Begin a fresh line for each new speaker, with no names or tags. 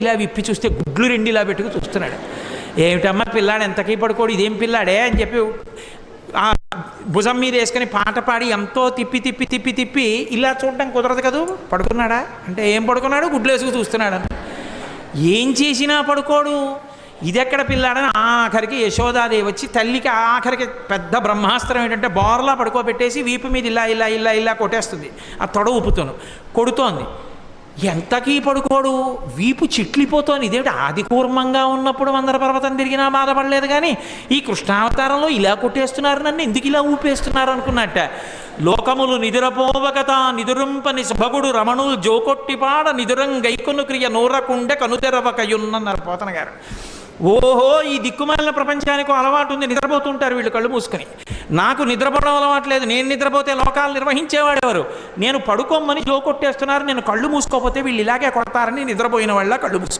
ఇలా విప్పి చూస్తే గుడ్లు రెండు ఇలా పెట్టుకు చూస్తున్నాడు. ఏమిటమ్మా పిల్లాడు ఎంతకీ పడుకోడు, ఇదేం పిల్లాడే అని చెప్పి ఆ భుజం మీద వేసుకొని పాట పాడి ఎంతో తిప్పి తిప్పి తిప్పి తిప్పి ఇలా చూడడం కుదరదు కదా. పడుకున్నాడా అంటే ఏం పడుకున్నాడు, గుడ్లు వేసుకు చూస్తున్నాడు. ఏం చేసినా పడుకోడు, ఇదెక్కడ పిల్లాడని ఆఖరికి యశోదాదేవి వచ్చి తల్లికి ఆఖరికి పెద్ద బ్రహ్మాస్త్రం ఏంటంటే బోర్లా పడుకోబెట్టేసి వీపు మీద ఇలా ఇలా ఇలా ఇలా కొట్టేస్తుంది. ఆ తొడ ఊపుతాను కొడుతోంది. ఎంతకీ పడుకోడు, వీపు చిట్లిపోతోంది. ఇదేమిటి ఆది కూర్మంగా ఉన్నప్పుడు మందర పర్వతం తిరిగినా బాధపడలేదు, కానీ ఈ కృష్ణావతారంలో ఇలా కొట్టేస్తున్నారు నన్ను, ఎందుకు ఇలా ఊపేస్తున్నారు అనుకున్నట్ట. లోకములు నిదురపోవకత నిదురుంపని సభగుడు రమణులు జోకొట్టిపాడ నిదురం గైకొను క్రియ నూరకుండె కనుతెరవకయున్నన్నారు పోతన గారు. ఓహో, ఈ దిక్కుమాలిన ప్రపంచానికి అలవాటు ఉంది, నిద్రపోతుంటారు వీళ్ళు కళ్ళు మూసుకొని. నాకు నిద్రపోవడం అలవాటు లేదు, నేను నిద్రపోతే లోకాలు నిర్వహించేవాడెవరు. నేను పడుకోమని జో కొట్టేస్తున్నారు, నేను కళ్ళు మూసుకోపోతే వీళ్ళు ఇలాగే కొడతారని నిద్రపోయిన వాళ్ళ కళ్ళు మూసుకు